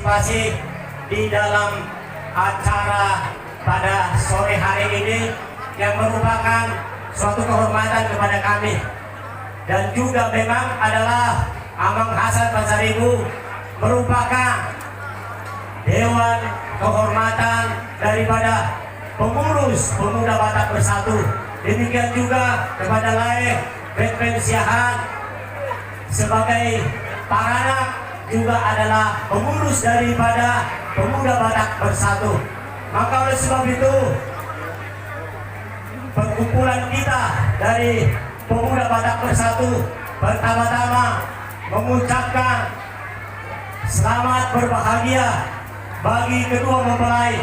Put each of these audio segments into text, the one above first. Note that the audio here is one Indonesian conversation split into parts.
berpartisipasi di dalam acara pada sore hari ini yang merupakan suatu kehormatan kepada kami. Dan juga memang adalah Amang Hasan Pasaribu merupakan Dewan Kehormatan daripada pengurus Pemuda Batak Bersatu. Demikian juga kepada Lae Betpen Siahan sebagai Paranak juga adalah pengurus daripada Pemuda Batak Bersatu. Maka oleh sebab itu perkumpulan kita dari Pemuda Batak Bersatu pertama-tama mengucapkan selamat berbahagia bagi kedua mempelai.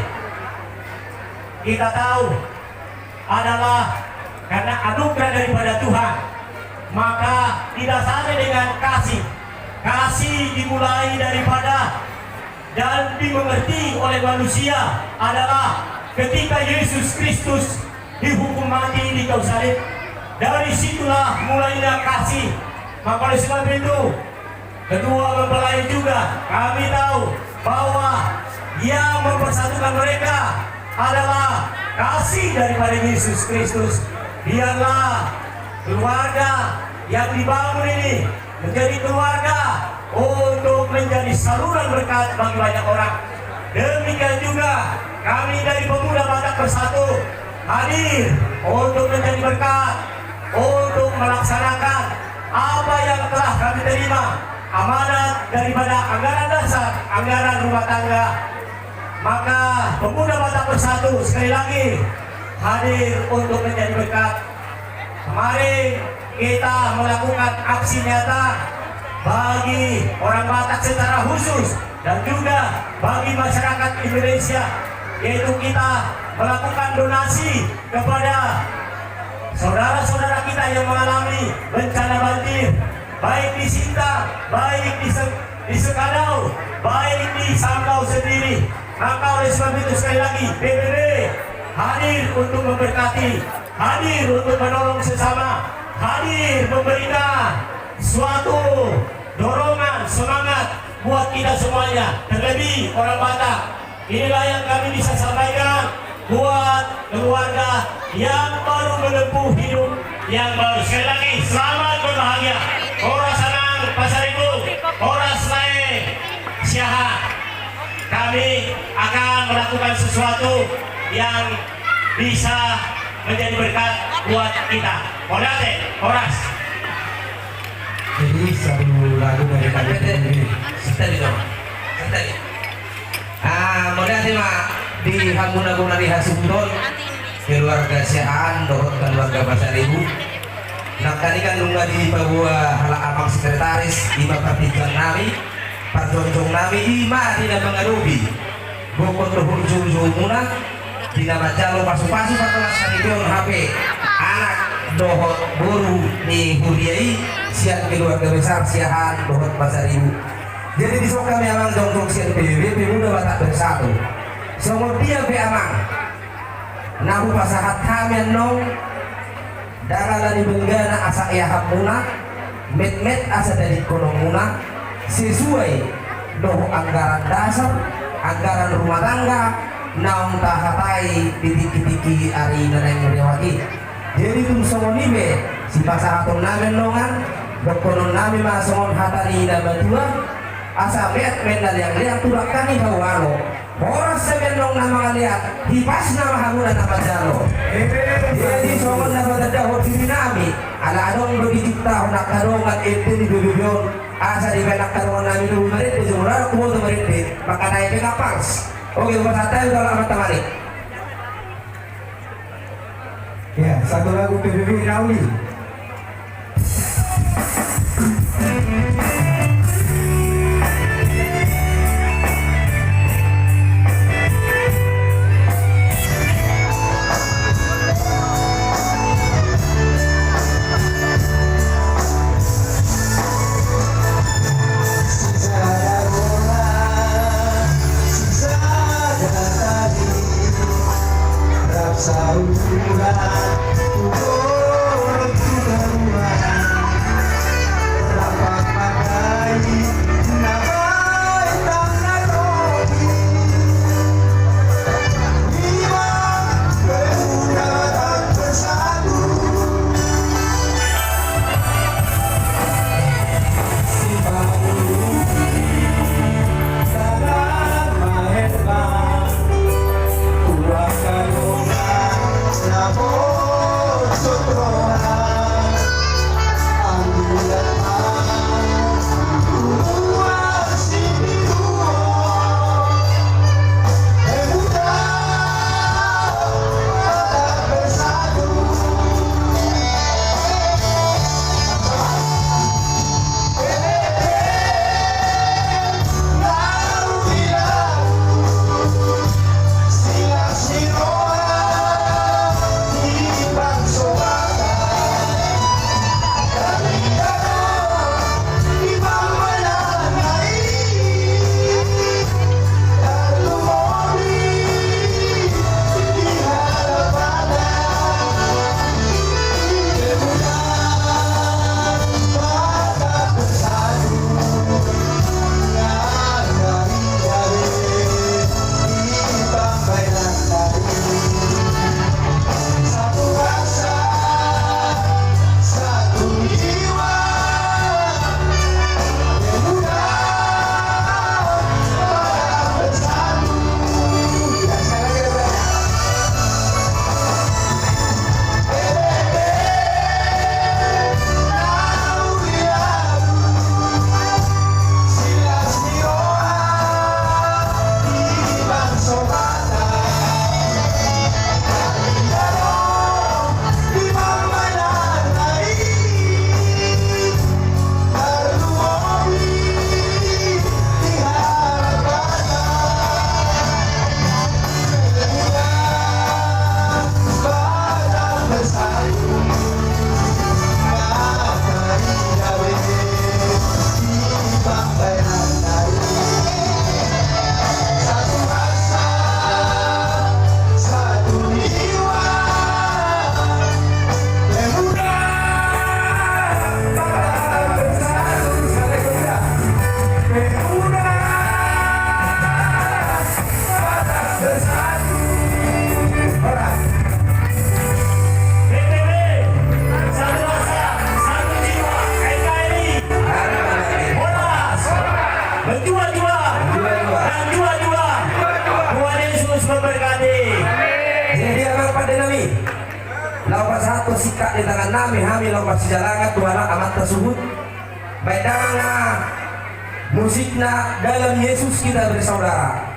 Kita tahu adalah karena anugerah daripada Tuhan, maka didasari dengan kasih. Kasih dimulai daripada dan dimengerti oleh manusia adalah ketika Yesus Kristus dihukum mati di kayu salib. Dari situlah mulainya kasih. Maka oleh sebab itu kedua mempelai juga kami tahu bahwa yang mempersatukan mereka adalah kasih daripada Yesus Kristus. Biarlah keluarga yang dibangun ini menjadi keluarga untuk menjadi saluran berkat bagi banyak orang. Demikian juga kami dari Pemuda Batak Bersatu hadir untuk menjadi berkat, untuk melaksanakan apa yang telah kami terima, amanat daripada anggaran dasar, anggaran rumah tangga. Maka Pemuda Batak Bersatu sekali lagi hadir untuk menjadi berkat. Kemarin kita melakukan aksi nyata bagi orang Batak secara khusus dan juga bagi masyarakat Indonesia, yaitu kita melakukan donasi kepada saudara-saudara kita yang mengalami bencana banjir, baik di Sintang, baik di Sekadau, baik di Sambau sendiri. Maka oleh sebab itu sekali lagi PBB hadir untuk memberkati, hadir untuk menolong sesama, hadir memberikan suatu dorongan, semangat buat kita semuanya, terlebih orang Batak. Inilah yang kami bisa sampaikan buat keluarga yang baru menempuh hidup yang baru. Sekali lagi selamat berbahagia. Ora Sanang Pasaribu, Ora Lae Siahan. Kami akan melakukan sesuatu yang bisa menjadi berkat buat kita. Modate, Horas. Jadi satu lagu dari kami ini. Setali dong. Setali. Modate mah di Hanguna-guna di Hasundon keluarga Siahan, dohot keluarga Pasaribu. Nah tadi kan lunga di Papua hala abang sekretaris di Bapatikan nami, Parjonjong nami ima di nama ngadubi. Bokot rohur muna di nama jalo pasu-pasu patulas kanidon HP anak dohot boru ni huriai siap keluarga besar Siahan dohot Pasaribu. Jadi di sok kami amang dongdong siap PBB Pemuda Batak Bersatu. Somor dia be amang. Nahu pasahat kami nong darala di benggana asa ya muna met asa dari kono muna sesuai doho anggaran dasar, anggaran rumah tangga, naung tahatai titiki ari nanay ngeriwati. Jadi tum somor nibe si pasahaton namin nongan dokonon nami masongon hatari na batua asa met yang lihat turak kami bawalo. Horas sebenong nama lihat hipas nama hanguna nama jalo. Jadi soal nama dadah diri nami ala dong begitu tahun nak kadongan itu di bibion asa di benak kadongan nami dulu merit di jumlah kumo tu merit maka naik pengapals. Oke rumah santai udah lama temani. Ya, satu lagu PBB Rauli. Rapat pada sikat di tangan nami hami lo masih jalangan Tuhan amat tersebut baik musikna dalam Yesus kita bersaudara